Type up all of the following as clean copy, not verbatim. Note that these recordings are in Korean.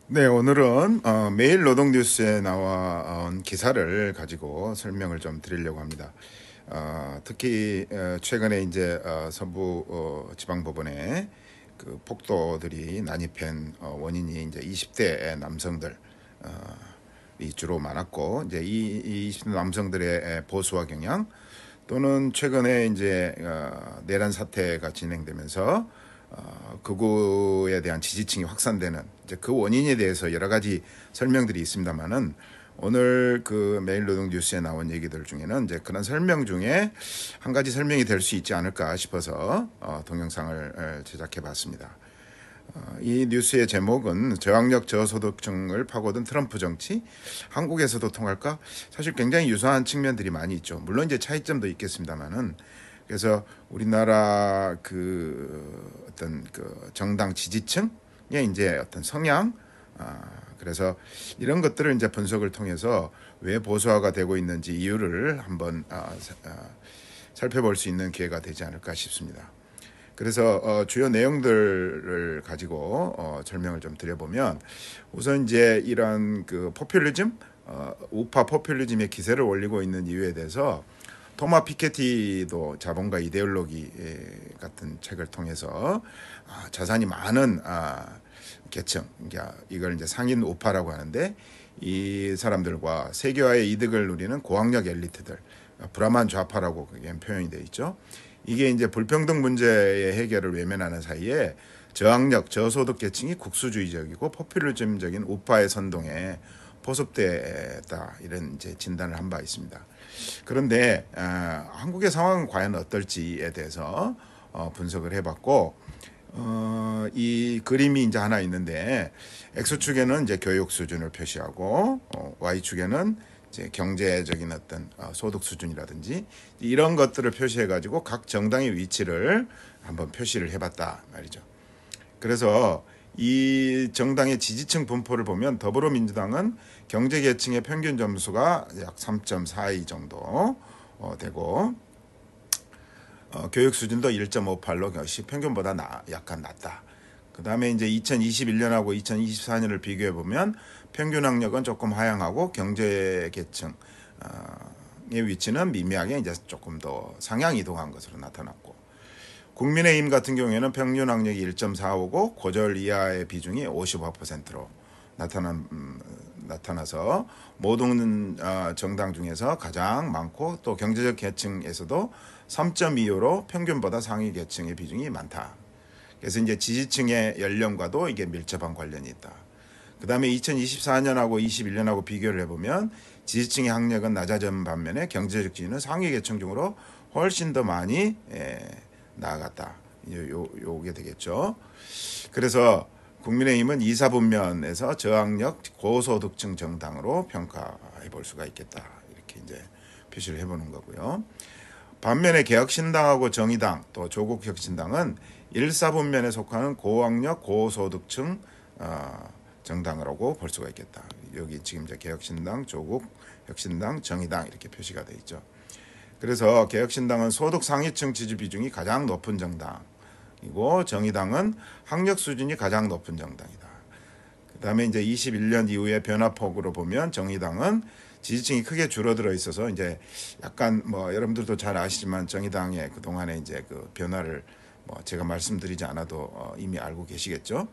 네, 오늘은 매일 노동뉴스에 나온 기사를 가지고 설명을 좀 드리려고 합니다. 특히 최근에 이제 서부 지방법원에 그 폭도들이 난입한 원인이 이제 20대 남성들 이 주로 많았고, 이제 이 20대 남성들의 보수화 경향 또는 최근에 이제 내란 사태가 진행되면서 극우에 대한 지지층이 확산되는 이제 그 원인에 대해서 여러 가지 설명들이 있습니다만은, 오늘 그 매일 노동 뉴스에 나온 얘기들 중에는 이제 그런 설명 중에 한 가지 설명이 될 수 있지 않을까 싶어서 동영상을 제작해 봤습니다. 이 뉴스의 제목은 저학력 저소득층을 파고든 트럼프 정치, 한국에서도 통할까? 사실 굉장히 유사한 측면들이 많이 있죠. 물론 이제 차이점도 있겠습니다만은, 그래서 우리나라 그 어떤 그 정당 지지층의 이제 어떤 성향, 그래서 이런 것들을 이제 분석을 통해서 왜 보수화가 되고 있는지 이유를 한번 살펴볼 수 있는 기회가 되지 않을까 싶습니다. 그래서 주요 내용들을 가지고 설명을 좀 드려보면, 우선 이제 이런 그 포퓰리즘, 우파 포퓰리즘의 기세를 올리고 있는 이유에 대해서 토마 피케티도 자본과 이데올로기 같은 책을 통해서 자산이 많은 계층, 그러니까 이걸 이제 상인 우파라고 하는데, 이 사람들과 세계화의 이득을 누리는 고학력 엘리트들, 브라만 좌파라고 그게 표현이 되어 있죠. 이게 이제 불평등 문제의 해결을 외면하는 사이에 저학력, 저소득 계층이 국수주의적이고 포퓰리즘적인 우파의 선동에 포섭됐다, 이런 이제 진단을 한 바 있습니다. 그런데 한국의 상황은 과연 어떨지에 대해서 분석을 해봤고, 이 그림이 이제 하나 있는데, X축에는 이제 교육 수준을 표시하고, Y축에는 이제 경제적인 어떤 소득 수준이라든지 이런 것들을 표시해가지고 각 정당의 위치를 한번 표시를 해봤다 말이죠. 그래서 이 정당의 지지층 분포를 보면 더불어민주당은 경제계층의 평균 점수가 약 3.42 정도 되고, 교육 수준도 1.58로 역시 평균보다 약간 낮다. 그 다음에 이제 2021년하고 2024년을 비교해 보면 평균 학력은 조금 하향하고 경제계층의 위치는 미미하게 이제 조금 더 상향 이동한 것으로 나타났고, 국민의힘 같은 경우에는 평균 학력이 1.45고 고졸 이하의 비중이 55%로 나타나서 모든 정당 중에서 가장 많고, 또 경제적 계층에서도 3.25로 평균보다 상위 계층의 비중이 많다. 그래서 이제 지지층의 연령과도 이게 밀접한 관련이 있다. 그 다음에 2024년하고 21년하고 비교를 해보면 지지층의 학력은 낮아진 반면에 경제적 지위는 상위 계층 중으로 훨씬 더 많이 나아갔다. 요게 되겠죠. 그래서 국민의힘은 이사분면에서 저학력 고소득층 정당으로 평가해 볼 수가 있겠다, 이렇게 이제 표시를 해보는 거고요. 반면에 개혁신당하고 정의당 또 조국혁신당은 1사분면에 속하는 고학력 고소득층 정당이라고 볼 수가 있겠다. 여기 지금 이제 개혁신당, 조국혁신당, 정의당 이렇게 표시가 되어 있죠. 그래서 개혁신당은 소득 상위층 지지 비중이 가장 높은 정당이고, 정의당은 학력 수준이 가장 높은 정당이다. 그 다음에 이제 21년 이후의 변화폭으로 보면 정의당은 지지층이 크게 줄어들어 있어서 이제 약간 뭐 여러분들도 잘 아시지만 정의당의 그 동안에 이제 그 변화를 뭐 제가 말씀드리지 않아도 이미 알고 계시겠죠.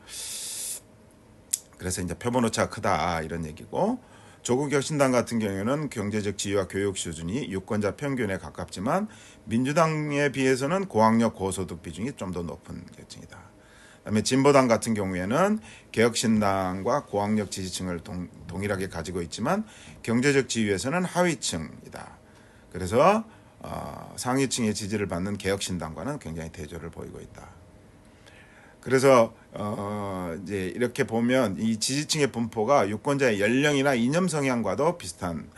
그래서 이제 표본 오차가 크다, 이런 얘기고, 조국혁신당 같은 경우에는 경제적 지위와 교육 수준이 유권자 평균에 가깝지만 민주당에 비해서는 고학력 고소득 비중이 좀 더 높은 계층이다. 그다음에 진보당 같은 경우에는 개혁신당과 고학력 지지층을 동일하게 가지고 있지만 경제적 지위에서는 하위층이다. 그래서 상위층의 지지를 받는 개혁신당과는 굉장히 대조를 보이고 있다. 그래서 이제 이렇게 보면 이 지지층의 분포가 유권자의 연령이나 이념 성향과도 비슷한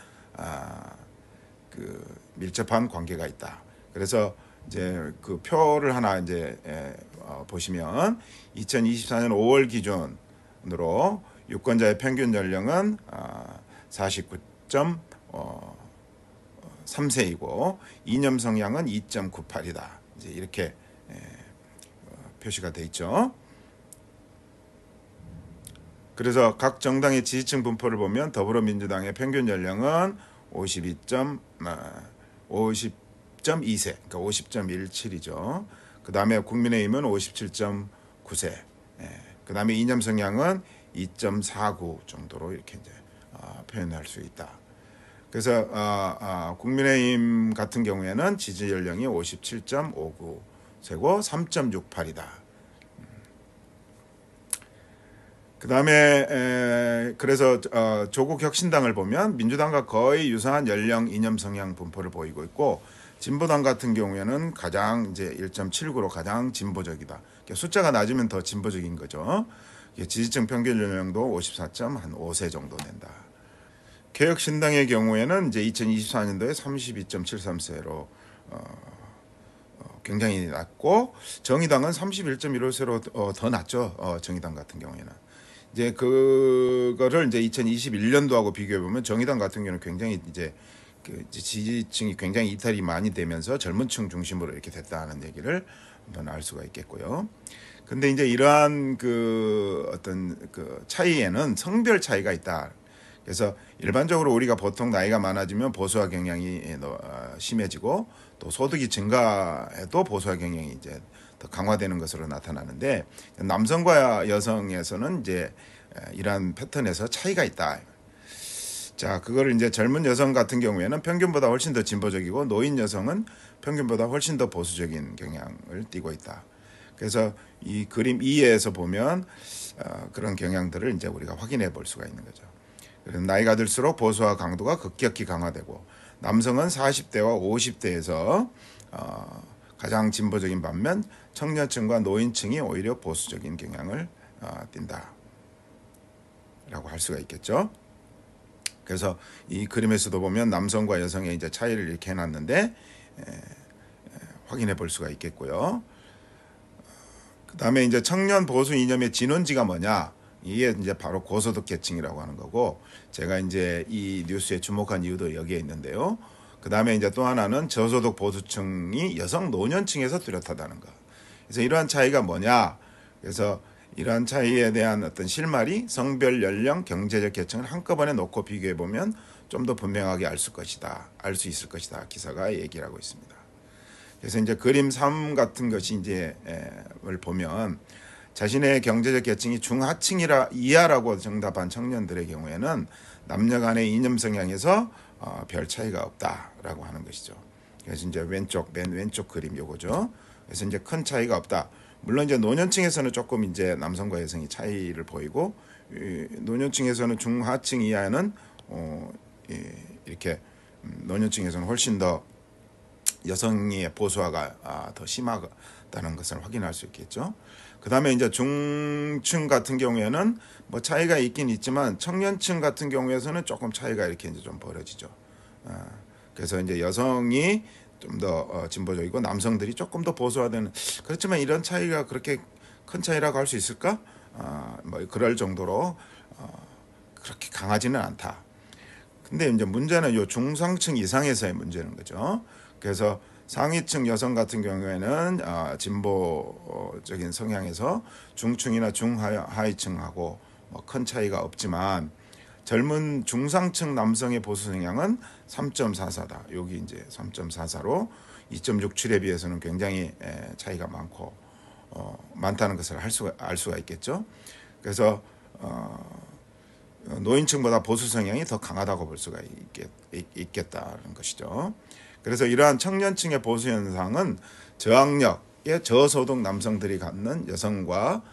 그 밀접한 관계가 있다. 그래서 이제 그 표를 하나 이제 보시면 2024년 5월 기준으로 유권자의 평균 연령은 49.3세이고 이념 성향은 2.98이다. 이제 이렇게 표시가 돼 있죠. 그래서 각 정당의 지지층 분포를 보면 더불어민주당의 평균 연령은 50.2세, 그러니까 50.17이죠. 그 다음에 국민의힘은 57.9세, 그 다음에 이념 성향은 2.49 정도로 이렇게 이제 표현할 수 있다. 그래서 국민의힘 같은 경우에는 지지 연령이 57.59세고 3.68이다. 그 다음에 그래서 조국 혁신당을 보면 민주당과 거의 유사한 연령 이념 성향 분포를 보이고 있고, 진보당 같은 경우에는 가장 이제 1.79로 가장 진보적이다. 숫자가 낮으면 더 진보적인 거죠. 지지층 평균 연령도 54.5세 정도 된다. 개혁신당의 경우에는 이제 2024년도에 32.73세로 굉장히 낮고, 정의당은 31.15세로 더 낮죠. 정의당 같은 경우에는. 이제 그거를 이제 2021년도하고 비교해 보면 정의당 같은 경우는 굉장히 이제 그 지지층이 굉장히 이탈이 많이 되면서 젊은층 중심으로 이렇게 됐다는 얘기를 한번 알 수가 있겠고요. 근데 이제 이러한 그 어떤 그 차이에는 성별 차이가 있다. 그래서 일반적으로 우리가 보통 나이가 많아지면 보수화 경향이 심해지고, 또 소득이 증가해도 보수화 경향이 이제 더 강화되는 것으로 나타나는데, 남성과 여성에서는 이제 이러한 패턴에서 차이가 있다. 자, 그거를 이제 젊은 여성 같은 경우에는 평균보다 훨씬 더 진보적이고, 노인 여성은 평균보다 훨씬 더 보수적인 경향을 띠고 있다. 그래서 이 그림 2에서 보면 그런 경향들을 이제 우리가 확인해 볼 수가 있는 거죠. 나이가 들수록 보수화 강도가 급격히 강화되고, 남성은 40대와 50대에서 가장 진보적인 반면 청년층과 노인층이 오히려 보수적인 경향을 띈다 라고 할 수가 있겠죠. 그래서 이 그림에서도 보면 남성과 여성의 이제 차이를 이렇게 해놨는데 확인해 볼 수가 있겠고요. 그 다음에 이제 청년 보수 이념의 진원지가 뭐냐? 이게 이제 바로 고소득 계층이라고 하는 거고, 제가 이제 이 뉴스에 주목한 이유도 여기에 있는데요. 그 다음에 이제 또 하나는 저소득 보수층이 여성 노년층에서 뚜렷하다는 거. 그래서 이러한 차이가 뭐냐? 그래서 이러한 차이에 대한 어떤 실마리, 성별, 연령, 경제적 계층을 한꺼번에 놓고 비교해 보면 좀 더 분명하게 알 수 있을 것이다. 기사가 얘기를 하고 있습니다. 그래서 이제 그림 3 같은 것이 이제 을 보면, 자신의 경제적 계층이 중하층이라 이하라고 정답한 청년들의 경우에는 남녀 간의 이념 성향에서 별 차이가 없다라고 하는 것이죠. 그래서 이제 맨 왼쪽 그림 요거죠. 그래서 이제 큰 차이가 없다. 물론 이제 노년층에서는 조금 이제 남성과 여성이 차이를 보이고, 노년층에서는 중하층 이하는 이렇게 노년층에서는 훨씬 더 여성의 보수화가 더 심하다는 것을 확인할 수 있겠죠. 그 다음에 이제 중층 같은 경우에는 뭐 차이가 있긴 있지만, 청년층 같은 경우에서는 조금 차이가 이렇게 이제 좀 벌어지죠. 그래서 이제 여성이 좀 더 진보적이고 남성들이 조금 더 보수화되는, 그렇지만 이런 차이가 그렇게 큰 차이라고 할 수 있을까? 뭐 그럴 정도로 그렇게 강하지는 않다. 근데 이제 문제는 요 중상층 이상에서의 문제는 거죠. 그래서 상위층 여성 같은 경우에는 진보적인 성향에서 중층이나 중하위층하고 뭐 큰 차이가 없지만, 젊은 중상층 남성의 보수 성향은 3.44다. 여기 이제 3.44로 2.67에 비해서는 굉장히 차이가 많다는 것을 알 수가 있겠죠. 그래서 노인층보다 보수 성향이 더 강하다고 볼 수가 있겠다는 것이죠. 그래서 이러한 청년층의 보수 현상은 저학력의 저소득 남성들이 갖는 여성과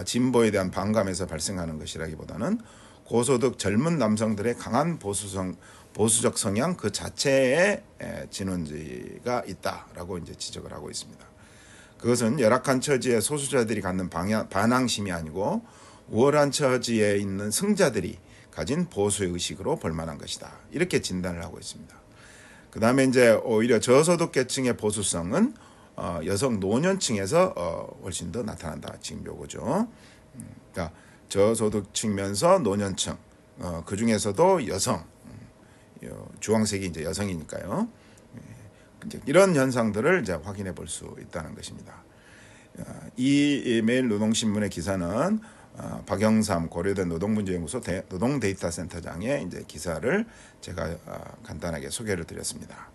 진보에 대한 반감에서 발생하는 것이라기보다는 고소득 젊은 남성들의 강한 보수적 성향 그 자체에 진원지가 있다라고 이제 지적을 하고 있습니다. 그것은 열악한 처지의 소수자들이 갖는 반항심이 아니고 우월한 처지에 있는 승자들이 가진 보수의 의식으로 볼만한 것이다. 이렇게 진단을 하고 있습니다. 그 다음에 이제 오히려 저소득 계층의 보수성은 여성 노년층에서 훨씬 더 나타난다. 지금 요거죠. 그러니까 저소득층면서 노년층, 그 중에서도 여성, 주황색이 이제 여성이니까요. 이런 현상들을 이제 확인해 볼 수 있다는 것입니다. 이 매일 노동신문의 기사는 박영삼 고려대 노동문제연구소 노동데이터센터장의 이제 기사를 제가 간단하게 소개를 드렸습니다.